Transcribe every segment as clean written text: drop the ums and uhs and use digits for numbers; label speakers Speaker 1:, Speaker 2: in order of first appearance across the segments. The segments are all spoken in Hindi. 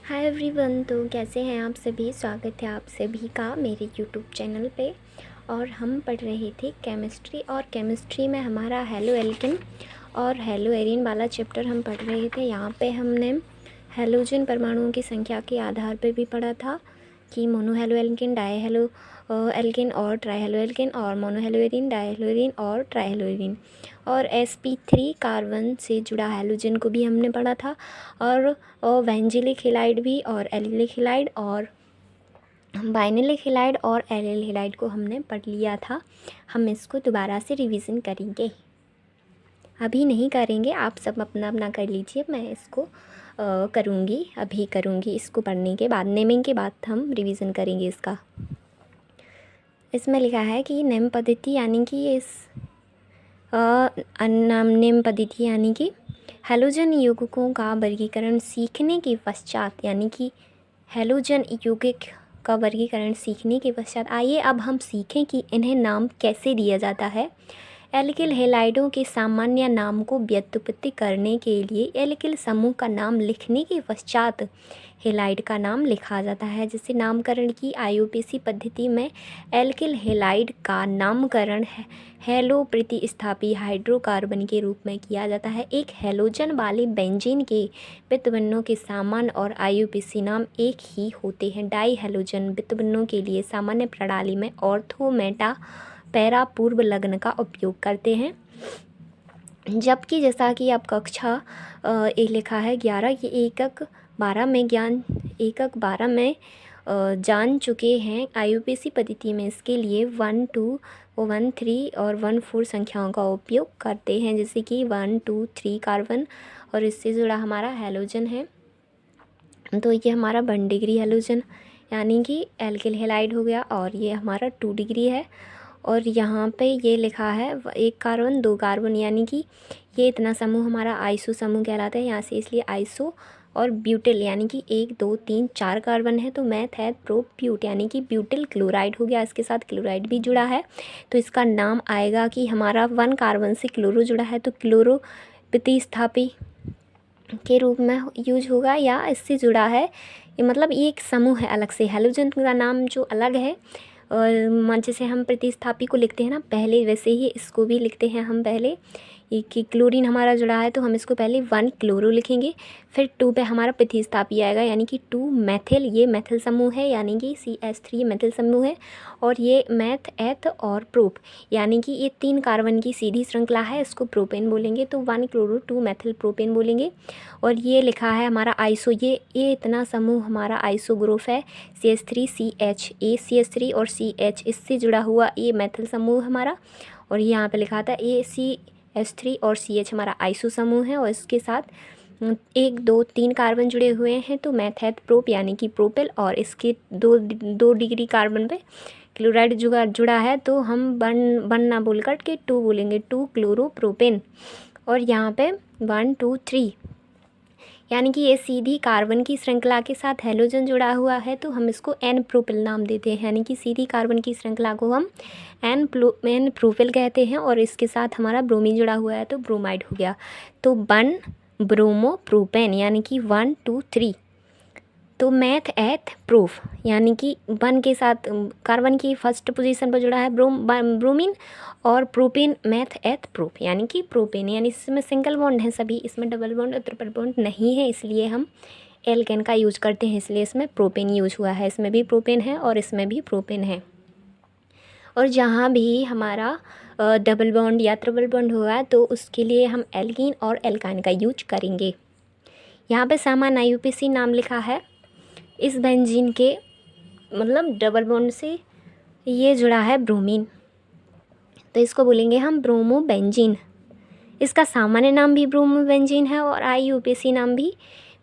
Speaker 1: Hi everyone. तो कैसे हैं आप सभी। स्वागत है आप सभी का मेरे यूट्यूब चैनल पे। और हम पढ़ रहे थे केमिस्ट्री, और केमिस्ट्री में हमारा हेलो एल्केन और हेलो एरीन वाला चैप्टर हम पढ़ रहे थे। यहाँ पे हमने हेलोजन परमाणुओं की संख्या के आधार पर भी पढ़ा था कि mono halo alkane, die halo alkane और ट्राई हेलो एल्केन, और mono hello arene, die hello arene और ट्राई हेलो एरीन। और sp3 कार्बन से जुड़ा हेलोजन को भी हमने पढ़ा था, और वेंजिलिक हैलाइड भी, और एलिलिक हैलाइड और बाइनेलिक हैलाइड और एलिल हैलाइड को हमने पढ़ लिया था। हम इसको दोबारा से रिवीजन करेंगे, अभी नहीं करेंगे, आप सब अपना अपना कर लीजिए। मैं इसको करूँगी, अभी करूँगी इसको पढ़ने के बाद, नेमिंग के बाद हम रिवीजन करेंगे इसका। इसमें लिखा है कि नेम पद्धति यानी कि इस नेम पद्धति यानी कि हेलोजन यौगिकों का वर्गीकरण सीखने के पश्चात, यानी कि हेलोजन यौगिक का वर्गीकरण सीखने के पश्चात आइए अब हम सीखें कि इन्हें नाम कैसे दिया जाता है। एल्किल हैलाइडों के सामान्य नाम को व्युत्पत्ति करने के लिए एल्किल समूह का नाम लिखने के पश्चात हैलाइड का नाम लिखा जाता है। जैसे नामकरण की आईयूपीएसी पद्धति में एल्किल हैलाइड का नामकरण हेलो प्रतिस्थापी हाइड्रोकार्बन के रूप में किया जाता है। एक हेलोजन वाले बेंजीन के व्युत्पन्नों के सामान्य और आईयूपीएसी नाम एक ही होते हैं। डाई हेलोजन व्युत्पन्नों के लिए सामान्य प्रणाली में ऑर्थो, मेटा, पैरा पूर्व लग्न का उपयोग करते हैं, जबकि जैसा कि आप कक्षा एक लिखा है 11 ये एकक 12 में जान चुके हैं। आईयूपीएसी पद्धति में इसके लिए 1, 2, 1, 3 और 1, 4 संख्याओं का उपयोग करते हैं, जैसे कि 1, 2, 3 कार्बन और इससे जुड़ा हमारा हेलोजन है। तो ये हमारा 1 डिग्री हेलोजन यानी कि एल्किल हैलाइड हो गया, और ये हमारा 2 डिग्री है। और यहाँ पे ये लिखा है 1 कार्बन 2 कार्बन, यानी कि ये इतना समूह हमारा आइसो समूह कहलाता है यहाँ से, इसलिए आइसो। और ब्यूटिल यानी कि 1, 2, 3, 4 कार्बन है, तो मैथ है प्रोप्यूट यानी कि ब्यूटिल क्लोराइड हो गया, इसके साथ क्लोराइड भी जुड़ा है, तो इसका नाम आएगा कि हमारा 1 कार्बन से क्लोरो जुड़ा है तो क्लोरो प्रतिस्थापी के रूप में यूज होगा, या इससे जुड़ा है, ये मतलब ये एक समूह है अलग से। हेलोजन का नाम जो अलग है, और जैसे हम प्रतिस्थापी को लिखते हैं ना पहले, वैसे ही इसको भी लिखते हैं हम पहले। ये कि क्लोरीन हमारा जुड़ा है तो हम इसको पहले 1 क्लोरो लिखेंगे, फिर 2 पे हमारा प्रतिस्थापी आएगा यानी कि 2 मैथिल, ये मैथिल समूह है यानी कि CH3 मैथिल समूह है। और ये मैथ, एथ और प्रोप यानी कि ये 3 कार्बन की सीधी श्रृंखला है, इसको प्रोपेन बोलेंगे, तो 1 क्लोरो 2 मैथिल प्रोपेन बोलेंगे। और ये लिखा है हमारा आइसो, ये इतना समूह हमारा आइसो ग्रुप है, CH3 CH, CH3 और CH इससे जुड़ा हुआ ये मैथिल समूह हमारा। और यहाँ पे लिखा था CH3 और CH हमारा आइसो समूह है, और इसके साथ 1, 2, 3 कार्बन जुड़े हुए हैं, तो मैथेथ प्रोप यानी कि प्रोपेल, और इसके 2 डिग्री कार्बन पे क्लोराइड जुड़ा है, तो हम 1 ना बोल कर के 2 बोलेंगे, 2 क्लोरो प्रोपेन। और यहाँ पे 1, 2, 3 यानी कि ये सीधी कार्बन की श्रृंखला के साथ हेलोजन जुड़ा हुआ है, तो हम इसको एन प्रोपिल नाम देते हैं, यानी कि सीधी कार्बन की श्रृंखला को हम एन प्रोपिल कहते हैं। और इसके साथ हमारा ब्रोमीन जुड़ा हुआ है तो ब्रोमाइड हो गया, तो 1 ब्रोमो प्रोपेन यानी कि 1, 2, 3। तो मैथ एथ प्रूफ यानी कि 1 के साथ कार्बन की फर्स्ट पोजीशन पर जुड़ा है ब्रोमीन, और प्रोपेन मैथ एथ प्रूफ यानी कि प्रोपेन, यानी इसमें सिंगल बॉन्ड है सभी, इसमें डबल बॉन्ड और ट्रिपल बॉन्ड नहीं है, इसलिए हम एल्केन का यूज करते हैं, इसलिए इसमें प्रोपेन यूज हुआ है। इसमें भी प्रोपेन है और इसमें भी प्रोपेन है। और जहाँ भी हमारा डबल बॉन्ड या ट्रिपल बॉन्ड होगा तो उसके लिए हम एल्कीन और एल्काइन का यूज करेंगे। यहाँ पे सामान्य आईयूपीएसी नाम लिखा है इस बेंजीन के, मतलब डबल बॉन्ड से ये जुड़ा है ब्रोमीन, तो इसको बोलेंगे हम ब्रोमो बेंजीन। इसका सामान्य नाम भी ब्रोमो बेंजीन है और आईयूपीएसी नाम भी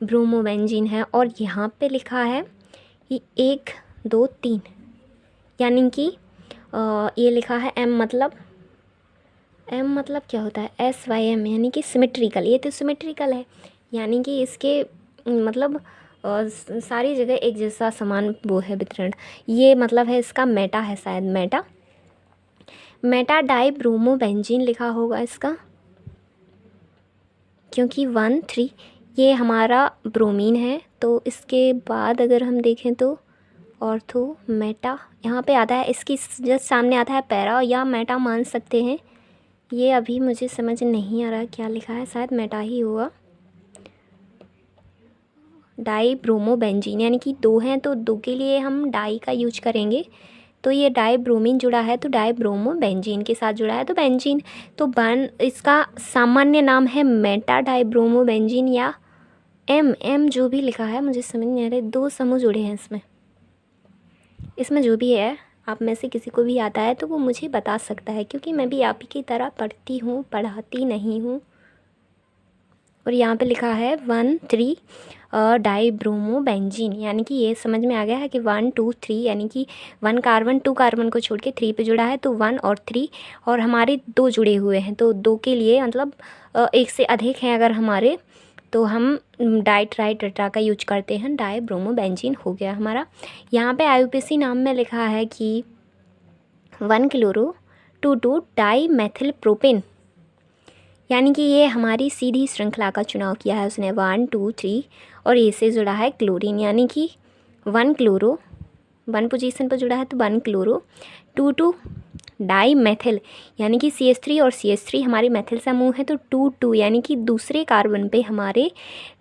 Speaker 1: ब्रोमो बेंजीन है। और यहाँ पे लिखा है कि 1, 2, 3 यानी कि ये लिखा है M मतलब क्या होता है SYM यानी कि सिमेट्रिकल, ये तो सिमेट्रिकल है, यानी कि इसके मतलब सारी जगह एक जैसा समान वो है वितरण, ये मतलब है इसका मेटा है, शायद मेटा डाई ब्रोमो बेंजीन लिखा होगा इसका, क्योंकि 1, 3 ये हमारा ब्रोमीन है। तो इसके बाद अगर हम देखें तो ऑर्थो मेटा यहाँ पे आता है, इसकी जस्ट सामने आता है पैरा या मेटा मान सकते हैं। ये अभी मुझे समझ नहीं आ रहा क्या लिखा है, शायद मेटा ही होगा। डाई ब्रोमो बेंजीन यानी कि दो हैं तो दो के लिए हम डाई का यूज करेंगे। तो ये डाई ब्रोमीन जुड़ा है तो डाई ब्रोमो बेंजीन के साथ जुड़ा है तो बेंजीन। तो इसका सामान्य नाम है मेटा डाई ब्रोमो बेंजीन या एम जो भी लिखा है मुझे समझ नहीं आ रहा। दो समूह जुड़े हैं इसमें जो भी है आप में से किसी को भी आता है तो वो मुझे बता सकता है, क्योंकि मैं भी आप ही की तरह पढ़ती हूँ, पढ़ाती नहीं हूँ। और यहाँ पे लिखा है 1,3 डाई ब्रोमो बेंजीन, यानी कि ये समझ में आ गया है कि 1 2 3 यानी कि 1 कार्बन 2 कार्बन को छोड़ के 3 पे जुड़ा है तो 1 और 3 और हमारे 2 जुड़े हुए हैं तो 2 के लिए मतलब एक से अधिक हैं अगर हमारे, तो हम डाई ट्राई टेट्रा का यूज करते हैं। डाई ब्रोमो बेंजीन हो गया हमारा। यहाँ पे IUPAC नाम में लिखा है कि 1 क्लोरो 2 डाई मेथिल प्रोपेन, यानी कि ये हमारी सीधी श्रृंखला का चुनाव किया है उसने 1 2 3 और ए से जुड़ा है क्लोरीन, यानी कि 1 क्लोरो 1 पोजीशन पर जुड़ा है तो 1 क्लोरो 2 डाई मेथिल, यानी कि CH3 और CH3 हमारे मेथिल समूह है तो 2 यानी कि दूसरे कार्बन पे हमारे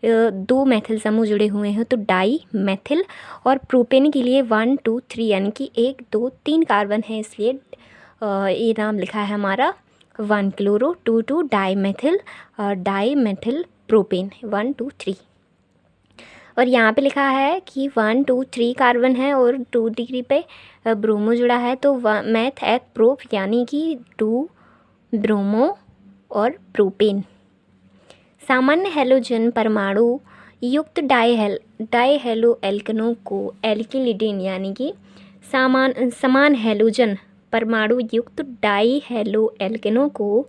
Speaker 1: 2 मेथिल समूह जुड़े हुए हैं तो डाई मेथिल। और प्रोपेन के लिए 1 2 3 यानी कि 1 2 3 कार्बन है, इसलिए ये नाम लिखा है हमारा 1 क्लोरो 2 डाई मेथिल प्रोपेन 1 2 3। और यहाँ पे लिखा है कि 1 2 3 कार्बन है और 2 डिग्री पे ब्रोमो जुड़ा है तो मैथ एक प्रोप यानी कि 2 ब्रोमो और प्रोपेन। सामान्य हैलोजन परमाणु युक्त डाईहेलो एल्केनों को एल्किलिडीन, यानी कि समान हैलोजन परमाणु युक्त डाईहेलो एल्केनों को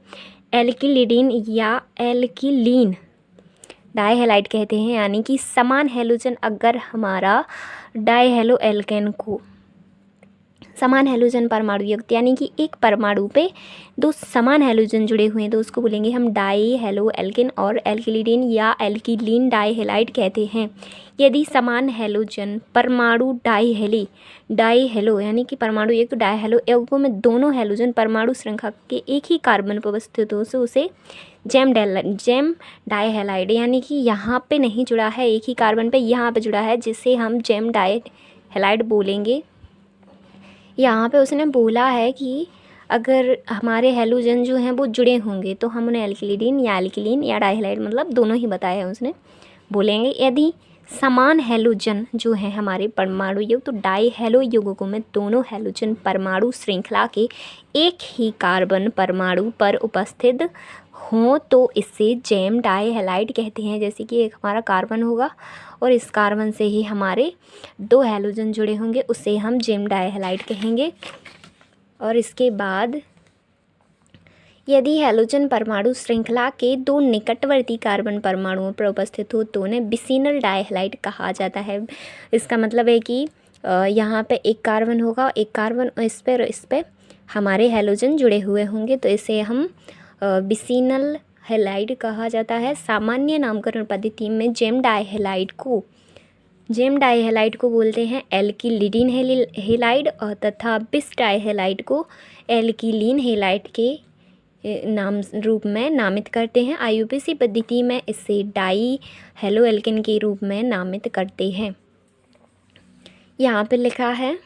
Speaker 1: एल्किलिडीन या एल्किलीन डाईहेलाइड कहते हैं। यानी कि समान हैलोजन अगर हमारा डाईहेलो एल्केन को समान हैलोजन परमाणु युक्त यानी कि एक परमाणु पे 2 समान हैलोजन जुड़े हुए हैं तो उसको बोलेंगे हम डाईहेलो एल्केन और एल्किलिडीन या एल्किलीन डाईहेलाइड कहते हैं। यदि समान हैलोजन परमाणु डाईहेलो यानी कि परमाणु युक्त डाईहेलो यौगिकों में दोनों हैलोजन परमाणु श्रृंखला के एक ही कार्बन पर उपस्थित हो तो उसे जेम डाईहेलाइड, यानी कि यहाँ पे नहीं जुड़ा है एक ही कार्बन पे, यहाँ पे जुड़ा है जिसे हम जेम डाईहेलाइड बोलेंगे। यहाँ पे उसने बोला है कि अगर हमारे हैलोजन जो हैं वो जुड़े होंगे तो हम उन्हें एल्किलिडीन या एल्किलीन या डाईहेलाइड मतलब दोनों ही बताया है उसने बोलेंगे। यदि समान हैलोजन जो है हमारे परमाणु युक्त तो डाईहेलो यौगिकों में दोनों हैलोजन परमाणु श्रृंखला के एक ही कार्बन परमाणु पर उपस्थित हों तो इसे जेम डाईहेलाइड कहते हैं। जैसे कि एक हमारा कार्बन होगा और इस कार्बन से ही हमारे 2 हैलोजन जुड़े होंगे उसे हम जेम डाईहेलाइड कहेंगे। और इसके बाद यदि हैलोजन परमाणु श्रृंखला के 2 निकटवर्ती कार्बन परमाणुओं पर उपस्थित हो तो उन्हें बिसिनल डाईहेलाइड कहा जाता है। इसका मतलब है कि यहाँ पे एक कार्बन होगा, एक कार्बन इस पे हमारे हैलोजन जुड़े हुए होंगे तो इसे हम बिसिनल हैलाइड कहा जाता है। सामान्य नामकरण पद्धति में जेम डाईहेलाइड को बोलते हैं एल्किलिडीन हेलाइड और तथा बिस डाईहेलाइड को एल्किलीन हेलाइड के नाम रूप में नामित करते हैं। IUPAC पद्धति में इसे डाईहेलो एल्केन के रूप में नामित करते हैं। यहाँ पे लिखा है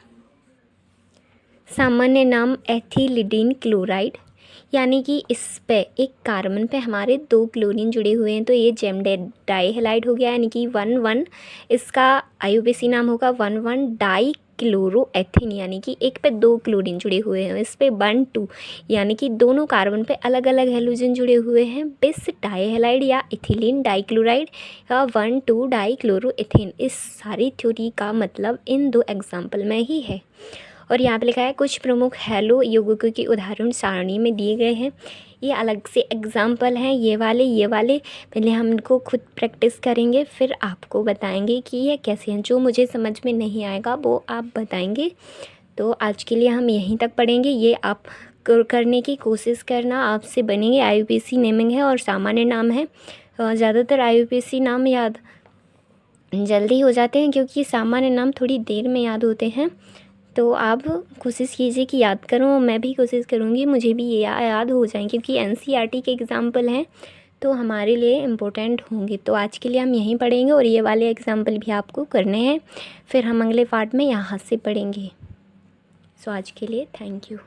Speaker 1: सामान्य नाम एथिलिडीन क्लोराइड, यानी कि इस पे एक कार्बन पे हमारे 2 क्लोरीन जुड़े हुए हैं तो ये जेम डाईहेलाइड हो गया, यानी कि 1 इसका IUPAC नाम होगा 1 डाई क्लोरोएथिन, यानी कि एक पे 2 क्लोरीन जुड़े हुए हैं। इस पे 1 2 यानी कि दोनों कार्बन पे अलग अलग हैलोजन जुड़े हुए हैं बिस डाईहेलाइड या इथिलीन डाईक्लोराइड या 1 2 डाईक्लोरोएथिन। इस सारी थ्योरी का मतलब इन 2 एग्जाम्पल में ही है। और यहाँ पे लिखा है कुछ प्रमुख हैलो यौगिकों की उदाहरण सारणी में दिए गए हैं। ये अलग से एग्जाम्पल हैं ये वाले पहले हम इनको खुद प्रैक्टिस करेंगे फिर आपको बताएंगे कि ये कैसे हैं। जो मुझे समझ में नहीं आएगा वो आप बताएंगे। तो आज के लिए हम यहीं तक पढ़ेंगे, ये आप करने की कोशिश करना, आपसे बनेंगे। IUPAC नेमिंग है और सामान्य नाम है ज़्यादातर IUPAC नाम याद जल्दी हो जाते हैं, क्योंकि सामान्य नाम थोड़ी देर में याद होते हैं। तो आप कोशिश कीजिए कि याद करो, मैं भी कोशिश करूँगी मुझे भी ये याद हो जाएं, क्योंकि NCERT के एग्ज़ाम्पल हैं तो हमारे लिए इम्पोर्टेंट होंगे। तो आज के लिए हम यहीं पढ़ेंगे और ये वाले एग्ज़ाम्पल भी आपको करने हैं, फिर हम अगले पार्ट में यहाँ से पढ़ेंगे। सो आज के लिए थैंक यू।